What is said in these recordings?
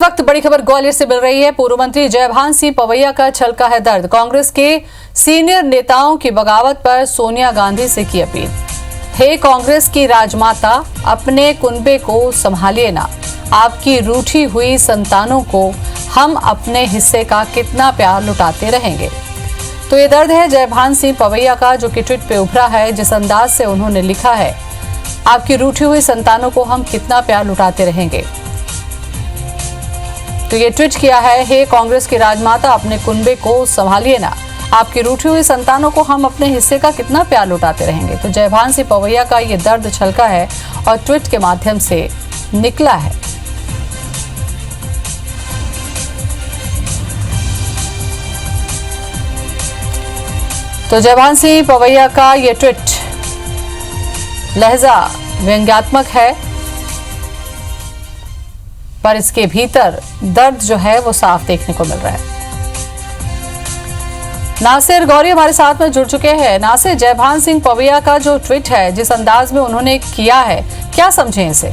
वक्त बड़ी खबर ग्वालियर से मिल रही है। पूर्व मंत्री जयभान सिंह पवैया का छलका है दर्द। कांग्रेस के सीनियर नेताओं की बगावत पर सोनिया गांधी से की अपील। हे कांग्रेस की राजमाता, अपने कुनबे को संभालिए ना। आपकी रूठी हुई संतानों को हम अपने हिस्से का कितना प्यार लुटाते रहेंगे। तो ये दर्द है जयभान सिंह पवैया का, जो कि ट्वीट पे उभरा है। जिस अंदाज से उन्होंने लिखा है, आपकी रूठी हुई संतानों को हम कितना प्यार लुटाते रहेंगे। तो ये ट्वीट किया है, हे कांग्रेस की राजमाता, अपने कुनबे को संभालिए ना। आपकी रूठी हुई संतानों को हम अपने हिस्से का कितना प्यार लुटाते रहेंगे। तो जयभान सिंह पवैया का ये दर्द छलका है और ट्वीट के माध्यम से निकला है। तो जयभान सिंह पवैया का ये ट्वीट लहजा व्यंग्यात्मक है, पर इसके भीतर दर्द जो है वो साफ देखने को मिल रहा है। नासिर गौरी हमारे साथ में जुड़ चुके हैं। नासिर, जयभान सिंह पवैया का जो ट्वीट है, जिस अंदाज में उन्होंने किया है, क्या समझें इसे?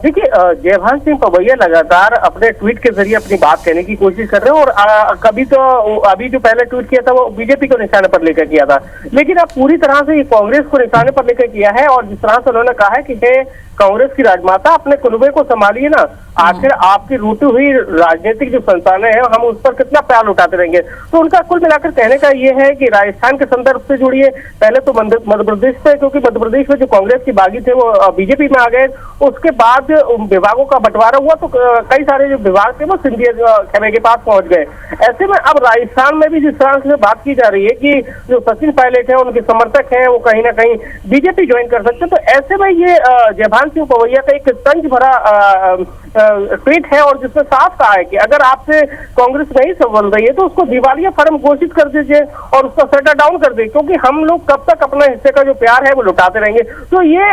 देखिए, जयभान सिंह पवैया लगातार अपने ट्वीट के जरिए अपनी बात कहने की कोशिश कर रहे हैं और कभी तो अभी जो पहले ट्वीट किया था वो बीजेपी को निशाने पर लेकर किया था, लेकिन अब पूरी तरह से ये कांग्रेस को निशाने पर लेकर किया है। और जिस तरह से उन्होंने कहा है कि हे कांग्रेस की राजमाता, अपने कुनबे को संभालिए ना। आखिर आपकी रूठी हुई राजनीतिक जो संस्थानें हैं, हम उस पर कितना प्यार लुटाते रहेंगे। तो उनका कुल मिलाकर कहने का ये है कि राजस्थान के संदर्भ से जुड़िए, पहले तो मध्य प्रदेश से, क्योंकि मध्य प्रदेश में जो कांग्रेस की बागी थे वो बीजेपी में आ गए। उसके बाद विभागों का बंटवारा हुआ तो कई सारे जो विभाग थे वो सिंधिया खेमे के पास पहुंच गए। ऐसे में अब राजस्थान में भी जिस तरह से बात की जा रही है कि जो सचिन पायलट है, उनके समर्थक हैं, वो कहीं ना कहीं बीजेपी ज्वाइन कर सकते हैं। तो ऐसे में ये जयभान सिंह पवैया का एक तंज भरा ट्वीट है और जिसमें साफ कहा है कि अगर आपसे कांग्रेस नहीं संभल रही है तो उसको दिवालिया फर्म घोषित कर दीजिए और उसका शटर डाउन कर दे, क्योंकि हम लोग कब तक अपने हिस्से का जो प्यार है वो लुटाते रहेंगे। तो ये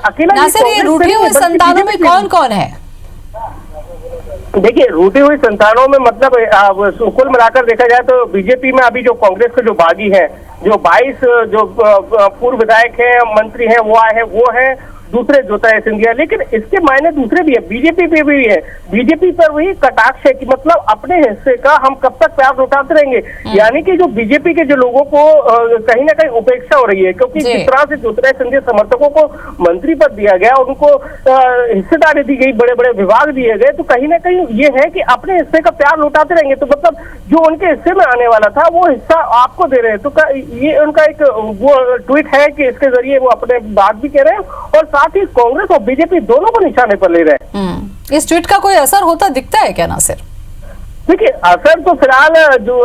अकेला ये रूठी हुई संतानों में कौन कौन है? देखिए, रूठी हुई संतानों में मतलब कुल मिलाकर देखा जाए तो बीजेपी में अभी जो कांग्रेस के जो बागी हैं, जो 22 जो पूर्व विधायक हैं, मंत्री हैं, वो आए हैं, वो हैं। दूसरे जोता है सिंधिया, लेकिन इसके मायने दूसरे भी है, बीजेपी पे भी है। बीजेपी पर वही कटाक्ष है कि मतलब अपने हिस्से का हम कब तक प्यार लुटाते रहेंगे। यानी कि जो बीजेपी के जो लोगों को कहीं ना कहीं उपेक्षा हो रही है, क्योंकि जिस तरह से जोता सिंधिया समर्थकों को मंत्री पद दिया गया, उनको हिस्सेदारी दी गई, बड़े बड़े विभाग दिए गए, तो कहीं ना कहीं ये है कि अपने हिस्से का प्यार लुटाते रहेंगे। तो मतलब जो उनके हिस्से में आने वाला था वो हिस्सा आपको दे रहे हैं। तो ये उनका एक वो ट्वीट है कि इसके जरिए वो अपने बात भी कह रहे हैं और साथ ही कांग्रेस और बीजेपी दोनों को निशाने पर ले रहे हैं। इस ट्वीट का कोई असर होता दिखता है क्या नासिर? देखिए, असर तो फिलहाल जो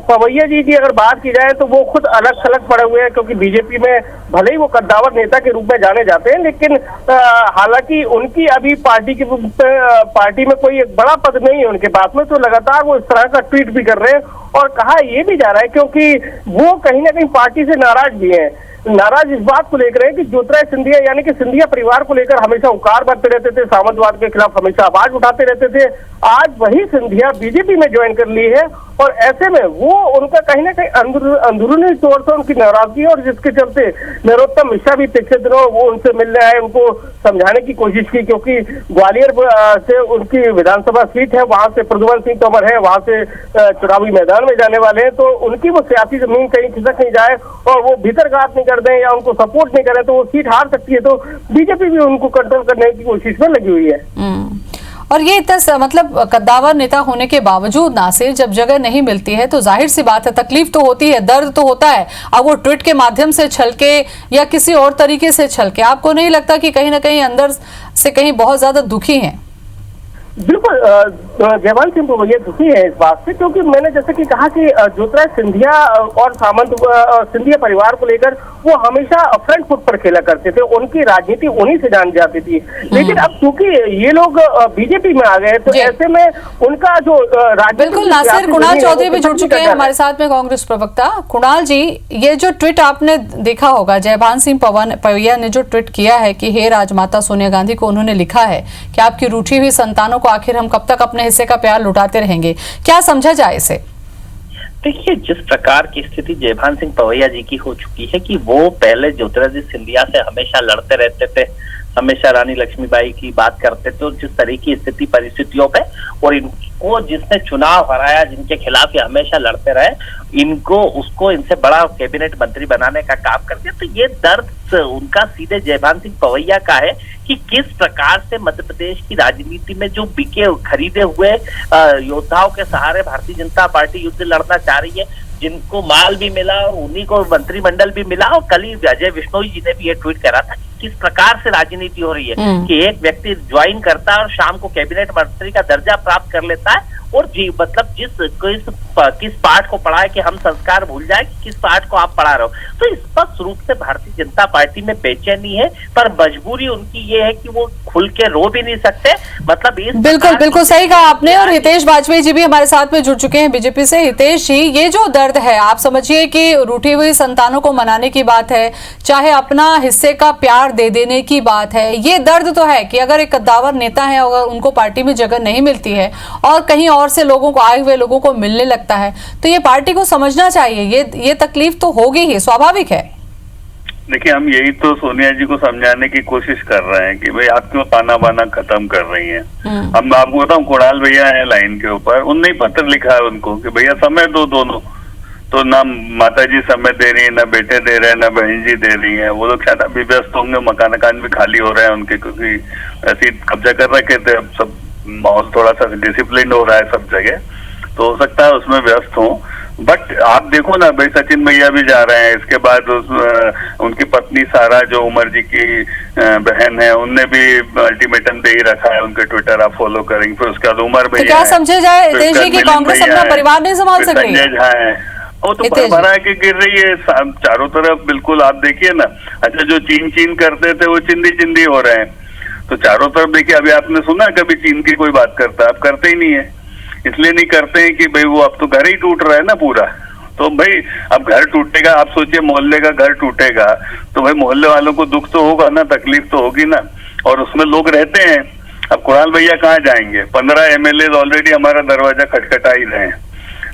पवैया जी की अगर बात की जाए तो वो खुद अलग थलग पड़े हुए हैं, क्योंकि बीजेपी में भले ही वो कद्दावर नेता के रूप में जाने जाते हैं, लेकिन हालांकि उनकी अभी पार्टी में कोई एक बड़ा पद नहीं है उनके पास में। तो लगातार वो इस तरह का ट्वीट भी कर रहे हैं और कहा ये भी जा रहा है, क्योंकि वो कहीं ना कहीं पार्टी से नाराज भी है। नाराज इस बात को लेकर है कि ज्योतिराय सिंधिया यानी कि सिंधिया परिवार को लेकर हमेशा उकार भरते रहते थे, सामंतवाद के खिलाफ हमेशा आवाज उठाते रहते थे। आज वही सिंधिया बीजेपी में ज्वाइन कर ली है और ऐसे में वो उनका कहीं ना कहीं अंदरूनी तौर से उनकी नाराजगी है, और जिसके चलते नरोत्तम मिश्रा भी पिछले दिनों वो उनसे मिलने आए, उनको समझाने की कोशिश की, क्योंकि ग्वालियर से उनकी विधानसभा सीट है, वहां से प्रद्युमन सिंह तोमर है, वहां से चुनावी मैदान में जाने वाले हैं। तो उनकी वो सियासी जमीन कहीं खिसक नहीं जाए और वो भीतरघात नहीं कर दें या उनको सपोर्ट नहीं करें तो वो सीट हार सकती है। तो बीजेपी भी उनको कंट्रोल करने की कोशिश में लगी हुई है। और ये इतना मतलब कद्दावर नेता होने के बावजूद नासिर, जब जगह नहीं मिलती है तो जाहिर सी बात है तकलीफ तो होती है, दर्द तो होता है। अब वो ट्वीट के माध्यम से छलके या किसी और तरीके से छलके, आपको नहीं लगता कि कहीं ना कहीं अंदर से कहीं बहुत ज्यादा दुखी हैं? बिल्कुल, जयभान सिंह पवैया दुखी है इस बात से, क्योंकि मैंने जैसे कि कहा कि ज्योतिराय सिंधिया और सिंधिया परिवार को लेकर वो हमेशा फ्रंट फुट पर खेला करते थे, उनकी राजनीति उन्हीं से जान जाती थी। लेकिन अब चूंकि ये लोग बीजेपी में आ गए तो ऐसे में उनका जो बिल्कुल नासिर, कुणाल चौधरी भी जुड़ चुके हैं हमारे साथ में, कांग्रेस प्रवक्ता। कुणाल जी, ये जो ट्वीट आपने देखा होगा, जयभान सिंह पवैया ने जो ट्वीट किया है कि हे राजमाता सोनिया गांधी को उन्होंने लिखा है कि आपकी रूठी हुई संतानों आखिर हम कब तक अपने हिस्से का प्यार लुटाते रहेंगे, क्या समझा जाए इसे? देखिए, जिस प्रकार की स्थिति जयभान सिंह पवैया जी की हो चुकी है कि वो पहले ज्योतिरादित्य सिंधिया से हमेशा लड़ते रहते थे, हमेशा रानी लक्ष्मीबाई की बात करते थे, और जिस तरह की स्थिति परिस्थितियों पे, और इनको जिसने चुनाव हराया, जिनके खिलाफ ये हमेशा लड़ते रहे, इनको उसको इनसे बड़ा कैबिनेट मंत्री बनाने का काम कर दिया। तो ये दर्द उनका सीधे जयभान सिंह पवैया का है कि किस प्रकार से मध्य प्रदेश की राजनीति में जो बिके खरीदे हुए योद्धाओं के सहारे भारतीय जनता पार्टी युद्ध लड़ना चाह रही है, जिनको माल भी मिला और उन्हीं को मंत्रिमंडल भी मिला। और कल ही अजय विश्नोई जी ने भी ये ट्वीट करा था कि किस प्रकार से राजनीति हो रही है कि एक व्यक्ति ज्वाइन करता है और शाम को कैबिनेट मंत्री का दर्जा प्राप्त कर लेता है, और जी मतलब किस पाठ को पढ़ा है कि हम संस्कार भूल जाए, कि किस पाठ को आप पढ़ा रहे हो। तो स्पष्ट रूप से भारतीय जनता पार्टी में बेचैनी है, पर मजबूरी उनकी ये है कि वो खुल के रो भी नहीं सकते। मतलब इस बिल्कुल सही कहा आपने। और हितेश वाजपेयी जी भी हमारे साथ में जुड़ चुके हैं बीजेपी से। हितेश जी, ये जो दर्द है, आप समझिए कि रूठी हुई संतानों को मनाने की बात है, चाहे अपना हिस्से का प्यार दे देने की बात है, ये दर्द तो है कि अगर एक कद्दावर नेता है, अगर उनको पार्टी में जगह नहीं मिलती है और कहीं और से लोगों को, आए हुए लोगों को मिलने लगता है, तो ये पार्टी को समझना चाहिए। ये तकलीफ तो होगी ही, स्वाभाविक है। देखिए, हम यही तो सोनिया जी को समझाने की कोशिश कर रहे हैं कि भाई आप क्यों ताना बाना खत्म कर रही हैं। हम आपको बताऊं, कुणाल भैया हैं लाइन के ऊपर, उनने ही पत्र लिखा है उनको कि भैया समय दो दोनों। तो ना माता जी समय दे रही है, ना बेटे दे रहे हैं, ना बहन जी दे रही है। वो लोग शायद अभी व्यस्त होंगे, मकान भी खाली हो रहे हैं उनके, क्योंकि ऐसे कब्जा कर रखे थे। अब सब माहौल थोड़ा सा डिसिप्लिन हो रहा है सब जगह, तो हो सकता है उसमें व्यस्त हो। बट आप देखो ना भाई, सचिन भैया भी जा रहे हैं, इसके बाद उनकी पत्नी सारा जो उमर जी की बहन है, उनने भी अल्टीमेटम दे ही रखा है, उनके ट्विटर आप फॉलो करेंगे। फिर उसके बाद उमर भैया, तो क्या समझे जाए देश जी की कांग्रेस अपना परिवार नहीं संभाल सक रही है? वो तो भरा के गिर रही है चारों तरफ। बिल्कुल, आप देखिए ना। अच्छा, जो चीन करते थे वो चिंदी हो रहे हैं, तो चारों तरफ देखिए। अभी आपने सुना कभी चीन की कोई बात करता है? आप करते ही नहीं है। इसलिए नहीं करते हैं कि भाई वो अब तो घर ही टूट रहा है ना पूरा। तो भाई अब घर टूटेगा, आप सोचिए मोहल्ले का घर टूटेगा तो भाई मोहल्ले वालों को दुख तो होगा ना, तकलीफ तो होगी ना, और उसमें लोग रहते हैं। अब कुणाल भैया कहाँ जाएंगे? 15 MLA ऑलरेडी हमारा दरवाजा खटखटा ही रहे हैं।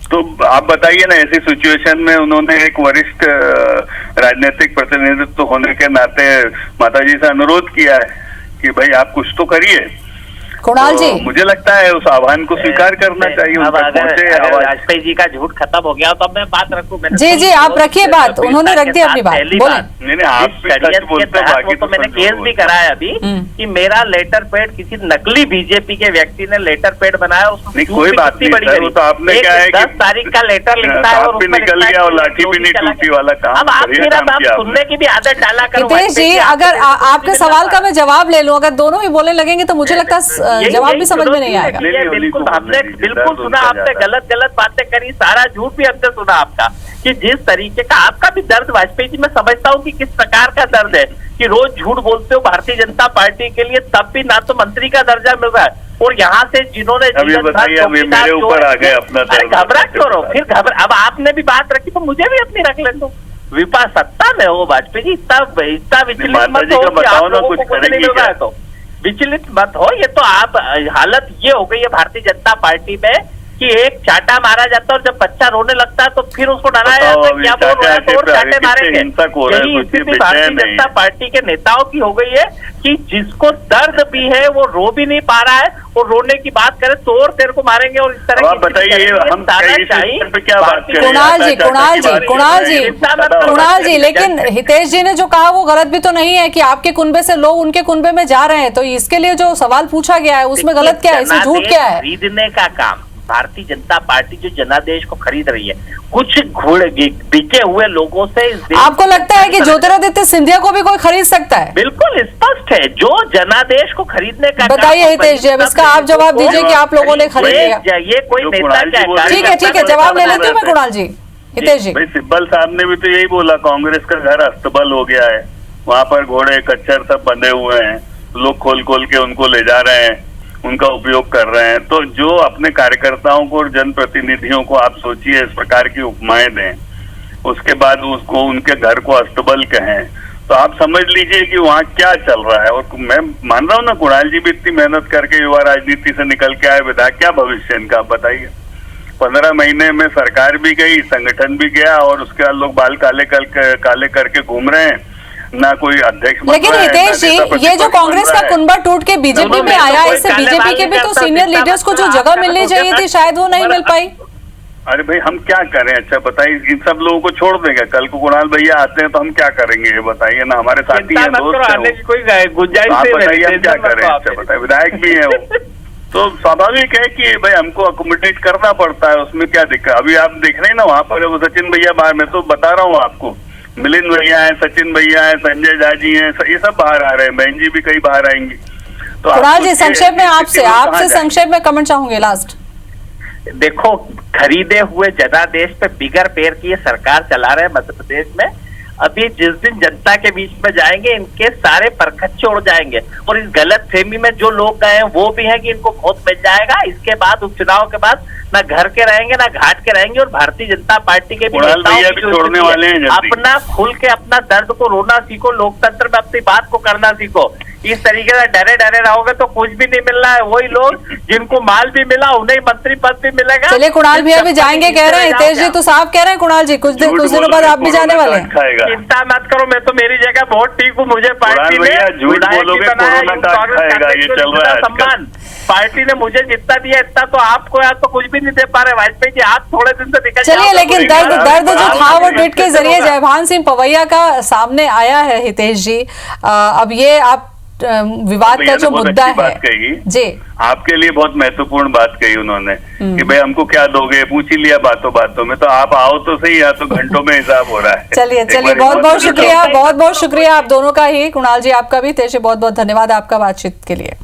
तो आप बताइए ना, ऐसी सिचुएशन में उन्होंने एक वरिष्ठ राजनीतिक प्रतिनिधित्व होने के नाते माताजी से अनुरोध किया है कि भाई आप कुछ तो करिए। कुणाल जी, मुझे लगता है उस आह्वान को स्वीकार करना चाहिए। अब अगर वाजपेयी जी का झूठ खत्म हो गया तो अब मैं बात रखूं। जी आप रखिए बात, उन्होंने रख दी अपनी बात, बोले। नहीं, आप तो मैंने केस भी कराया अभी कि मेरा लेटर पैड किसी नकली बीजेपी के व्यक्ति ने लेटर पैड बनाया, उसमें कोई बात नहीं बड़ी। वो तो आपने क्या है 10 तारीख का लेटर लिखता है और निकल गया और लाठी भी नहीं टूटी वाला काम। अब आप मेरा बात सुनने की भी आदत डाला करो। हितेश जी, अगर आपके सवाल का मैं जवाब ले लूं, अगर दोनों ही बोलने लगेंगे तो मुझे लगता है जवाब भी समझ में नहीं आएगा। बिल्कुल, हमने बिल्कुल सुना, आपने गलत बातें करी, सारा झूठ भी हमने सुना आपका, कि जिस तरीके का आपका भी दर्द वाजपेयी जी, मैं समझता हूँ कि किस प्रकार का दर्द है कि रोज झूठ बोलते हो भारतीय जनता पार्टी के लिए, तब भी ना तो मंत्री का दर्जा मिल रहा है, और यहाँ से जिन्होंने मेरे ऊपर आ गए अपना घबरा क्यों रहो? फिर अब आपने भी बात रखी तो मुझे भी अपनी रख लें। तो विपा सत्ता में हो वाजपेयी जी, इतना विचलित मत हो कि आप लोगों को कुछ नहीं मिल रहा है, तो विचलित मत हो। ये तो आप हालत ये हो गई है भारतीय जनता पार्टी में कि एक चाटा मारा जाता है और जब बच्चा रोने लगता है तो फिर उसको डराया जाता है, क्या वो रोया तो और चाटे मारेंगे। यही स्थिति भारतीय जनता पार्टी के नेताओं की हो गई है कि जिसको दर्द भी है वो रो भी नहीं पा रहा है, और रोने की बात करे तो और तेरे को मारेंगे, और इस तरह की बताइए हम क्या बात करें? कुणाल जी, लेकिन हितेश जी ने जो कहा वो गलत भी तो नहीं है कि आपके कुनबे से लोग उनके कुनबे में जा रहे हैं, तो इसके लिए जो सवाल पूछा गया है उसमें गलत क्या है, इसमें झूठ क्या है? खरीदने का काम भारतीय जनता पार्टी जो जनादेश को खरीद रही है, कुछ बिके हुए लोगों से। आपको लगता है कि ज्योतिरादित्य सिंधिया को भी कोई खरीद सकता है? बिल्कुल स्पष्ट है, जो जनादेश को खरीदने का। बताइए हितेश जी, अब इसका आप जवाब दीजिए कि आप लोगों ने खरीद लिया। ये कोई नेता क्या? ठीक है, जवाब ले लेती हूँ मैं कुणाल जी। हितेश जी, भाई सिब्बल साहब ने भी तो यही बोला, कांग्रेस का घर अस्तबल हो गया है, वहाँ पर घोड़े कच्चर सब बंधे हुए हैं, लोग खोल के उनको ले जा रहे हैं, उनका उपयोग कर रहे हैं। तो जो अपने कार्यकर्ताओं को और जनप्रतिनिधियों को आप सोचिए इस प्रकार की उपमाएं दें, उसके बाद उसको उनके घर को अस्तबल कहें, तो आप समझ लीजिए कि वहाँ क्या चल रहा है। और मैं मान रहा हूँ ना, कुणाल जी भी इतनी मेहनत करके युवा राजनीति से निकल के आए विधायक, क्या भविष्य इनका आप बताइए। 15 महीने में सरकार भी गई, संगठन भी गया, और उसके बाद लोग बाल काले करके घूम रहे हैं। ना कोई अध्यक्ष बन लेकिन रहा है, हितेश जी, ना नेता ये जो प्रतिपक्ष कांग्रेस बन का रहा है। कुनबा टूट के बीजेपी दोनों में में तो आया, कोई इससे काले बीजेपी बाल के भी नहीं तो करता, सीनियर जितना लीडर्स को जो मतलब जगह आपका मिलनी हो चाहिए गया थी शायद वो नहीं मिल पाई। अरे भाई हम क्या करें, अच्छा बताइए, इन सब लोगों को छोड़ देंगे, कल को कुणाल भैया आते हैं तो हम क्या करेंगे, ये बताइए ना, हमारे साथी चिंता हैं, मत दोस्त करो, हैं आने वो। की कोई गुंजाइश तो आप नहीं बताइए हम मेरी, क्या टेंशन मत करें, लो अच्छा आप। बताइए, विधायक भी है वो। तो स्वाभाविक है कि भाई हमको अकोमोडेट करना पड़ता है, उसमें क्या दिक्कत। अभी आप देख रहे हैं ना वहाँ पर वो सचिन भैया बाहर, मैं तो बता रहा हूँ आपको, मिलिंद भैया है, सचिन भैया है, संजय झा जी हैं, ये सब बाहर आ रहे हैं, बहन जी भी कई बाहर आएंगी। तो कुणाल जी, आपको संक्षेप में ये- आपसे कहाँ आपसे जाएंगे? संक्षेप में कमेंट चाहूंगे लास्ट। देखो, खरीदे हुए जनादेश पे बिगर पैर की ये सरकार चला रहे हैं मध्य प्रदेश में। अभी जिस दिन जनता के बीच में जाएंगे, इनके सारे परखच्चे उड़ जाएंगे, और इस गलत फहमी में जो लोग गए हैं वो भी है कि इनको वोट मिल जाएगा। इसके बाद उपचुनाव के बाद ना घर के रहेंगे ना घाट के रहेंगे, और भारतीय जनता पार्टी के भी कुणाल नेताओं भैया की भी जो छोड़ने स्थिति है, वाले हैं जल्दी। अपना खुल के अपना दर्द को रोना सीखो, लोकतंत्र में अपनी बात को करना सीखो। इस तरीके से डरे डरे रहोगे तो कुछ भी नहीं मिल रहा है। वही लोग जिनको माल भी मिला उन्हें मंत्री पद भी मिलेगा। चलिए, कुणाल भैया भी जाएंगे कह रहे हैं, हितेश जी तो साफ कह रहे हैं, कुणाल जी कुछ दिनों बाद आप भी जाने वाले हैं। खाएगा। चिंता मत करो, मैं तो मेरी जगह बहुत ठीक हूँ। मुझे पार्टी ने भैया, झूठ विधायक भी बोलोगे, बनाया, कोरोना यूथ काट कांग्रेस खाएगा, कांग्रेस ये को चल रहा है जितना सम्मान पार्टी ने मुझे जितना दिया इतना तो आपको यार तो कुछ भी नहीं दे पा रहे। वाजपेयी जी आप थोड़े दिन से निकल चलिए, जाओ, लेकिन तो दर्द दर्द जो था वो ट्वीट के जरिए होगा। जयभान सिंह पवैया का सामने आया है हितेश जी। अब ये आप विवाद का भैया जो ने बहुत मुद्दा अच्छी है बात कही। जी, आपके लिए बहुत महत्वपूर्ण बात कही उन्होंने कि भाई हमको क्या दोगे, पूछ ही लिया बातों बातों में, तो आप आओ तो सही, या तो घंटों में हिसाब हो रहा है। चलिए एक चलिए, बार बहुत बहुत हिम्मत शुक्रिया, करो। बहुत बहुत शुक्रिया आप दोनों का ही, कुणाल जी आपका भी, हितेश जी बहुत बहुत धन्यवाद आपका बातचीत के लिए।